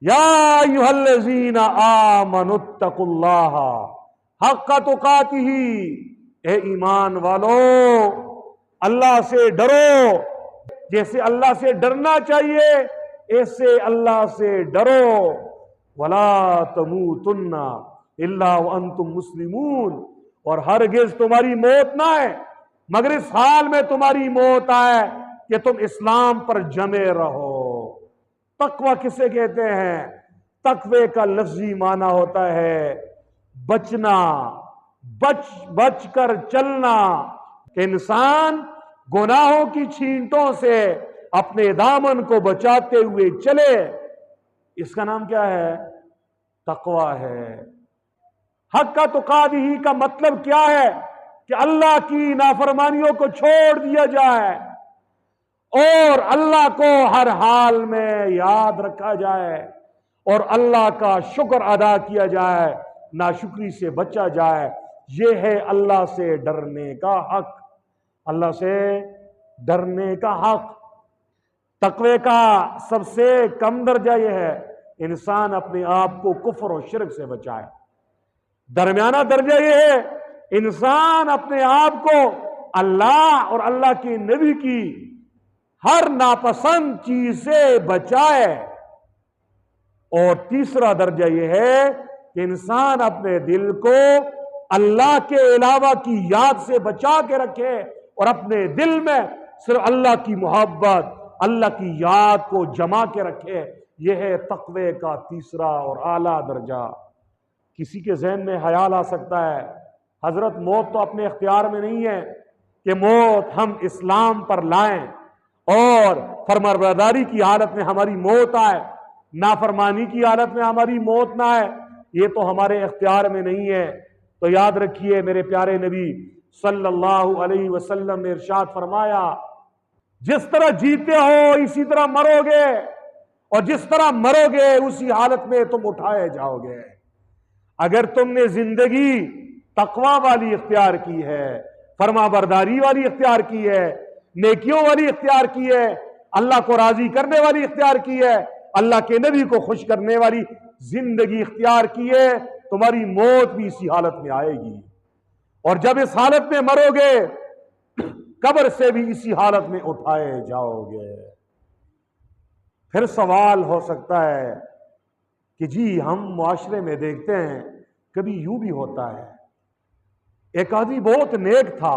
یا ایھا الذین آمنوا اتقوا اللہ حق تقاتہ، اے ایمان والو اللہ سے ڈرو، جیسے اللہ سے ڈرنا چاہیے ایسے اللہ سے ڈرو، ولا تموتن الا وانتم مسلمون، اور ہرگز تمہاری موت نہ ہے مگر اس حال میں تمہاری موت آئے کہ تم اسلام پر جمے رہو۔ تقوی کسے کہتے ہیں؟ تقوی کا لفظی معنی ہوتا ہے بچنا، بچ کر چلنا، کہ انسان گناہوں کی چھینٹوں سے اپنے دامن کو بچاتے ہوئے چلے، اس کا نام کیا ہے؟ تقوی ہے۔ حق تقاتہ کا مطلب کیا ہے؟ کہ اللہ کی نافرمانیوں کو چھوڑ دیا جائے اور اللہ کو ہر حال میں یاد رکھا جائے اور اللہ کا شکر ادا کیا جائے، ناشکری سے بچا جائے۔ یہ ہے اللہ سے ڈرنے کا حق، اللہ سے ڈرنے کا حق۔ تقوی کا سب سے کم درجہ یہ ہے انسان اپنے آپ کو کفر و شرک سے بچائے۔ درمیانہ درجہ یہ ہے انسان اپنے آپ کو اللہ اور اللہ کے نبی کی ہر ناپسند چیز سے بچائے، اور تیسرا درجہ یہ ہے کہ انسان اپنے دل کو اللہ کے علاوہ کی یاد سے بچا کے رکھے اور اپنے دل میں صرف اللہ کی محبت، اللہ کی یاد کو جما کے رکھے۔ یہ ہے تقوی کا تیسرا اور اعلیٰ درجہ۔ کسی کے ذہن میں خیال آ سکتا ہے حضرت موت تو اپنے اختیار میں نہیں ہے کہ موت ہم اسلام پر لائیں اور فرمانبرداری کی حالت میں ہماری موت آئے، نافرمانی کی حالت میں ہماری موت نہ آئے، یہ تو ہمارے اختیار میں نہیں ہے۔ تو یاد رکھیے میرے پیارے نبی صلی اللہ علیہ وسلم نے ارشاد فرمایا، جس طرح جیتے ہو اسی طرح مرو گے، اور جس طرح مرو گے اسی حالت میں تم اٹھائے جاؤ گے۔ اگر تم نے زندگی تقوی والی اختیار کی ہے، فرما برداری والی اختیار کی ہے، نیکیوں والی اختیار کی ہے، اللہ کو راضی کرنے والی اختیار کی ہے، اللہ کے نبی کو خوش کرنے والی زندگی اختیار کی ہے، تمہاری موت بھی اسی حالت میں آئے گی، اور جب اس حالت میں مرو گے قبر سے بھی اسی حالت میں اٹھائے جاؤ گے۔ پھر سوال ہو سکتا ہے کہ جی ہم معاشرے میں دیکھتے ہیں کبھی یوں بھی ہوتا ہے ایک آدمی بہت نیک تھا،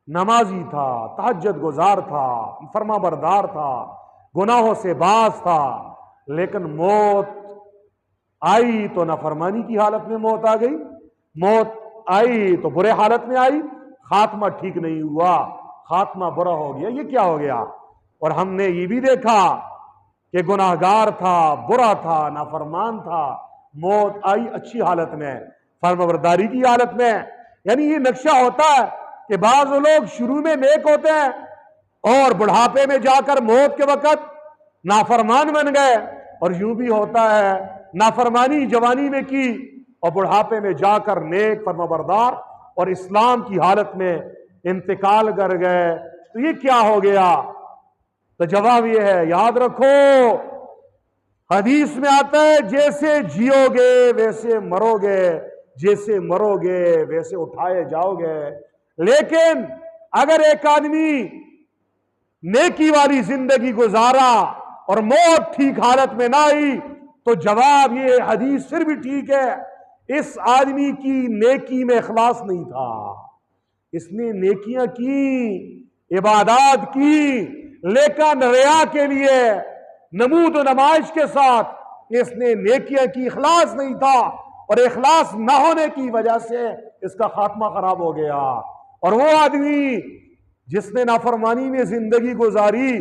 نمازی تھا، تہجد گزار تھا، فرما بردار تھا، گناہوں سے باز تھا، لیکن موت آئی تو نافرمانی کی حالت میں موت آ گئی، موت آئی تو برے حالت میں آئی، خاتمہ ٹھیک نہیں ہوا، خاتمہ برا ہو گیا۔ یہ کیا ہو گیا؟ اور ہم نے یہ بھی دیکھا کہ گناہگار تھا، برا تھا، نافرمان تھا، موت آئی اچھی حالت میں، فرمانبرداری کی حالت میں۔ یعنی یہ نقشہ ہوتا ہے کہ بعض لوگ شروع میں نیک ہوتے ہیں اور بڑھاپے میں جا کر موت کے وقت نافرمان بن گئے، اور یوں بھی ہوتا ہے نافرمانی جوانی میں کی اور بڑھاپے میں جا کر نیک فرمانبردار اور اسلام کی حالت میں انتقال کر گئے۔ تو یہ کیا ہو گیا؟ تو جواب یہ ہے، یاد رکھو حدیث میں آتا ہے جیسے جیو گے ویسے مرو گے، جیسے مرو گے ویسے اٹھائے جاؤ گے۔ لیکن اگر ایک آدمی نیکی والی زندگی گزارا اور موت ٹھیک حالت میں نہ آئی تو جواب یہ حدیث پھر بھی ٹھیک ہے، اس آدمی کی نیکی میں اخلاص نہیں تھا، اس نے نیکیاں کی، عبادات کی، لیکن ریا کے لیے، نمود و نمائش کے ساتھ اس نے نیکیاں کی، اخلاص نہیں تھا، اور اخلاص نہ ہونے کی وجہ سے اس کا خاتمہ خراب ہو گیا۔ اور وہ آدمی جس نے نافرمانی میں زندگی گزاری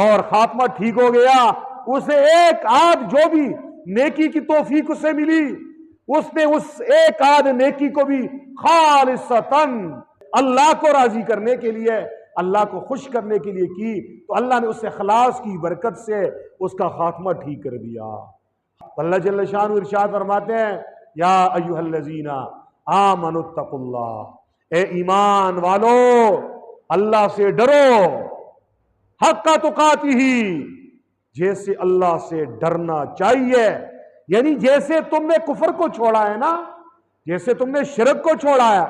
اور خاتمہ ٹھیک ہو گیا، اسے ایک آدھ جو بھی نیکی کی توفیق اسے ملی، اس نے اس ایک آدھ نیکی کو بھی خالصتاً اللہ کو راضی کرنے کے لیے، اللہ کو خوش کرنے کے لیے کی، تو اللہ نے اس اخلاص کی برکت سے اس کا خاتمہ ٹھیک کر دیا۔ اللہ جل شانہ ارشاد فرماتے ہیں، یا ایھا الذین آمنوا اتقوا اللہ، اے ایمان والو اللہ سے ڈرو، حق تقاتہ، جیسے اللہ سے ڈرنا چاہیے. یعنی جیسے تم نے کفر کو چھوڑا ہے نا، جیسے تم نے شرک کو چھوڑا ہے،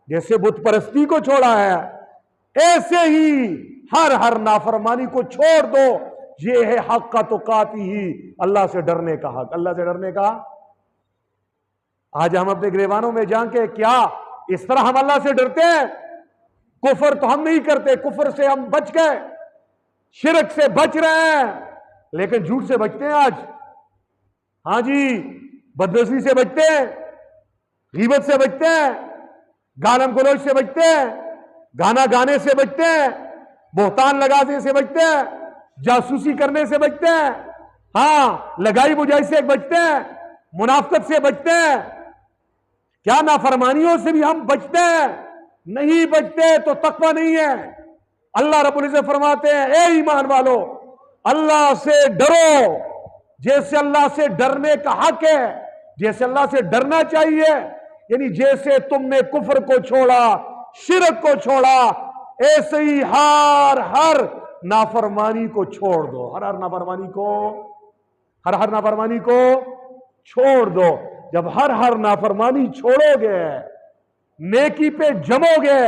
جیسے بت پرستی کو چھوڑا ہے، ایسے ہی ہر نافرمانی کو چھوڑ دو. یہ ہے حق تقاتی ہی، اللہ سے ڈرنے کا حق. اللہ سے ڈرنے کا. آج ہم اپنے گریبانوں میں جان کے کیا اس طرح ہم اللہ سے ڈرتے ہیں؟ کفر تو ہم نہیں کرتے، کفر سے ہم بچ گئے، شرک سے بچ رہے ہیں، لیکن جھوٹ سے بچتے ہیں آج. ہاں جی، بدنصیبی سے بچتے ہیں، غیبت سے بچتے ہیں، گالم گلوچ سے بچتے ہیں، گانا گانے سے بچتے ہیں، بہتان لگانے سے بچتے ہیں، جاسوسی کرنے سے بچتے ہیں، ہاں لگائی بجائی سے بچتے ہیں، منافقت سے بچتے ہیں. کیا نافرمانیوں سے بھی ہم بچتے ہیں؟ نہیں بچتے تو تقوی نہیں ہے. اللہ رب العزت فرماتے ہیں اے ایمان والو اللہ سے ڈرو جیسے اللہ سے ڈرنے کا حق ہے، جیسے اللہ سے ڈرنا چاہیے. یعنی جیسے تم نے کفر کو چھوڑا، شرک کو چھوڑا، ایسے ہی ہر نافرمانی کو چھوڑ دو. ہر نافرمانی کو چھوڑ دو. جب ہر نافرمانی چھوڑو گے، نیکی پہ جمو گے،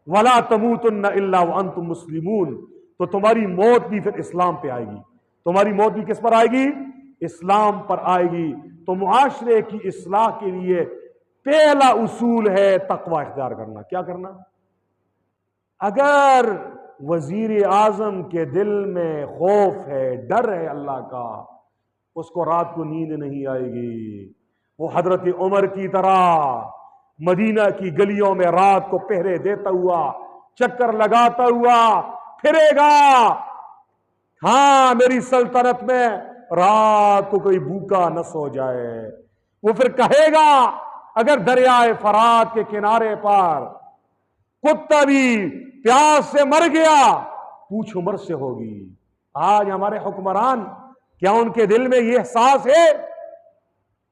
وَلَا تَمُوتُنَّ إِلَّا وَأَنْتُمْ مُسْلِمُونَ، تو تمہاری موت بھی پھر اسلام پہ آئے گی. تمہاری موت بھی کس پر آئے گی؟ اسلام پر آئے گی. تو معاشرے کی اصلاح کے لیے پہلا اصول ہے تقوی اختیار کرنا. کیا کرنا؟ اگر وزیر اعظم کے دل میں خوف ہے، ڈر ہے اللہ کا، اس کو رات کو نیند نہیں آئے گی. وہ حضرت عمر کی طرح مدینہ کی گلیوں میں رات کو پہرے دیتا ہوا، چکر لگاتا ہوا پھرے گا. ہاں میری سلطنت میں رات کو کوئی بھوکا نہ سو جائے. وہ پھر کہے گا اگر دریائے فرات کے کنارے پر کتا بھی پیاس سے مر گیا پوچھ عمر سے ہوگی. آج ہمارے حکمران، کیا ان کے دل میں یہ احساس ہے؟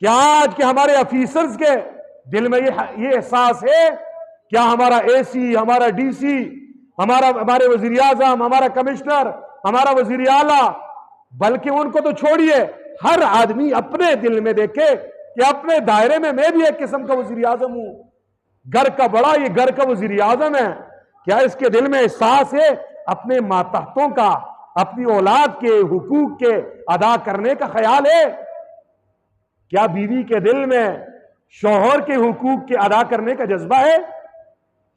کیا آج کے ہمارے آفیسرز کے دل میں یہ احساس ہے؟ کیا ہمارا اے سی، ہمارا ڈی سی، ہمارے وزیر اعظم، ہمارا کمشنر، ہمارا وزیر اعلیٰ، بلکہ ان کو تو چھوڑیے، ہر آدمی اپنے دل میں دیکھے کہ اپنے دائرے میں بھی ایک قسم کا وزیر اعظم ہوں. گھر کا بڑا یہ گھر کا وزیر اعظم ہے. کیا اس کے دل میں احساس ہے اپنے ماتحتوں کا، اپنی اولاد کے حقوق کے ادا کرنے کا خیال ہے؟ کیا بیوی کے دل میں شوہر کے حقوق کے ادا کرنے کا جذبہ ہے؟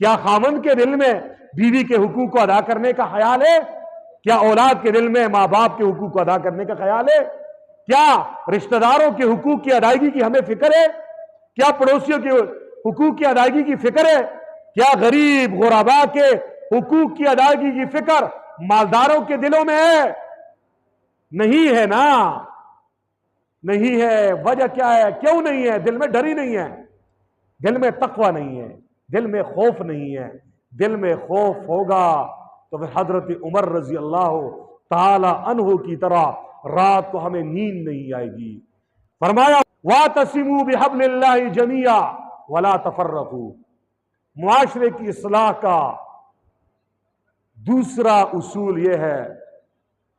کیا خاوند کے دل میں بیوی کے حقوق کو ادا کرنے کا خیال ہے؟ کیا اولاد کے دل میں ماں باپ کے حقوق کو ادا کرنے کا خیال ہے؟ کیا رشتہ داروں کے حقوق کی ادائیگی کی ہمیں فکر ہے؟ کیا پڑوسیوں کے حقوق کی ادائیگی کی فکر ہے؟ کیا غریب غربا کے حقوق کی ادائیگی کی فکر مالداروں کے دلوں میں ہے؟ نہیں ہے نا، نہیں ہے. وجہ کیا ہے؟ کیوں نہیں ہے؟ دل میں ڈر ہی نہیں ہے، دل میں تقوی نہیں ہے، دل میں خوف نہیں ہے. دل میں خوف ہوگا تو پھر حضرت عمر رضی اللہ تعالی عنہ کی طرح رات کو ہمیں نیند نہیں آئے گی. فرمایا وَاعْتَصِمُوا بِحَبْلِ اللَّهِ جَمِيعًا وَلَا تَفَرَّقُوا. معاشرے کی اصلاح کا دوسرا اصول یہ ہے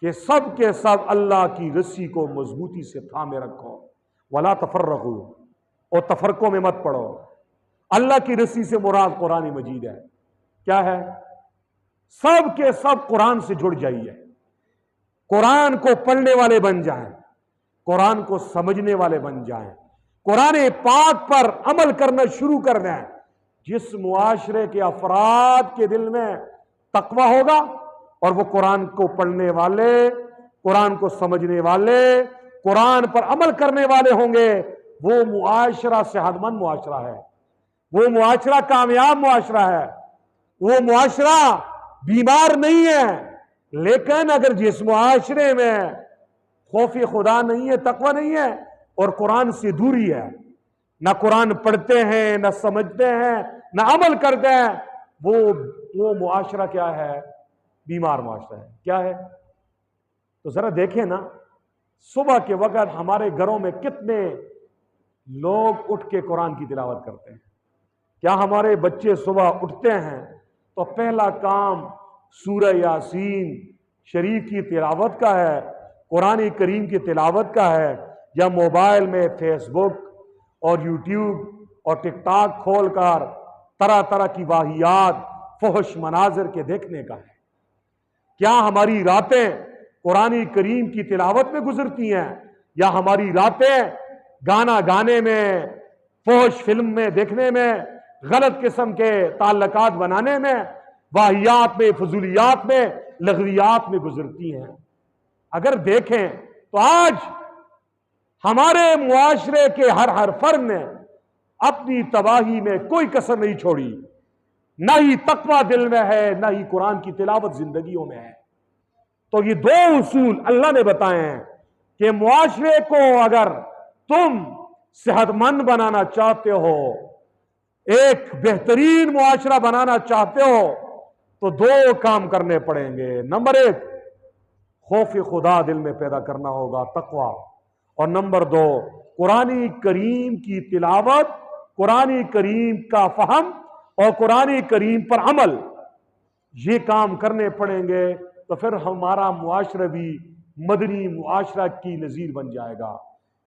کہ سب کے سب اللہ کی رسی کو مضبوطی سے تھامے رکھو. وَلَا تَفَرَّقُوا، اور تفرقوں میں مت پڑو. اللہ کی رسی سے مراد قرآن مجید ہے. کیا ہے؟ سب کے سب قرآن سے جڑ جائیے، قرآن کو پڑھنے والے بن جائیں، قرآن کو سمجھنے والے بن جائیں، قرآن پاک پر عمل کرنا شروع کر دیں. جس معاشرے کے افراد کے دل میں تقوی ہوگا اور وہ قرآن کو پڑھنے والے، قرآن کو سمجھنے والے، قرآن پر عمل کرنے والے ہوں گے، وہ معاشرہ صحت مند معاشرہ ہے، وہ معاشرہ کامیاب معاشرہ ہے، وہ معاشرہ بیمار نہیں ہے. لیکن اگر جس معاشرے میں خوف خدا نہیں ہے، تقوی نہیں ہے، اور قرآن سے دوری ہے، نہ قرآن پڑھتے ہیں، نہ سمجھتے ہیں، نہ عمل کرتے ہیں، وہ معاشرہ کیا ہے؟ بیمار معاشرہ ہے. کیا ہے؟ تو ذرا دیکھیں نا، صبح کے وقت ہمارے گھروں میں کتنے لوگ اٹھ کے قرآن کی تلاوت کرتے ہیں. کیا ہمارے بچے صبح اٹھتے ہیں تو پہلا کام سورہ یاسین شریف کی تلاوت کا ہے؟ قرآن کریم کی تلاوت کا ہے یا موبائل میں فیس بک اور یوٹیوب اور ٹک ٹاک کھول کر طرح طرح کی واہیات فحش مناظر کے دیکھنے کا ہے؟ کیا ہماری راتیں قرآن کریم کی تلاوت میں گزرتی ہیں یا ہماری راتیں گانا گانے میں، فحش فلم میں دیکھنے میں، غلط قسم کے تعلقات بنانے میں، واہیات میں، فضولیات میں، لغویات میں گزرتی ہیں؟ اگر دیکھیں تو آج ہمارے معاشرے کے ہر فرد نے اپنی تباہی میں کوئی کسر نہیں چھوڑی، نہ ہی تقوی دل میں ہے، نہ ہی قرآن کی تلاوت زندگیوں میں ہے۔ تو یہ دو اصول اللہ نے بتائے ہیں کہ معاشرے کو اگر تم صحت مند بنانا چاہتے ہو، ایک بہترین معاشرہ بنانا چاہتے ہو، تو دو کام کرنے پڑیں گے۔ نمبر ایک، خوف خدا دل میں پیدا کرنا ہوگا، تقوی، اور نمبر دو، قرآن کریم کی تلاوت، قرآن کریم کا فہم اور قرآن کریم پر عمل، یہ کام کرنے پڑیں گے تو پھر ہمارا معاشرہ بھی مدنی معاشرہ کی نظیر بن جائے گا۔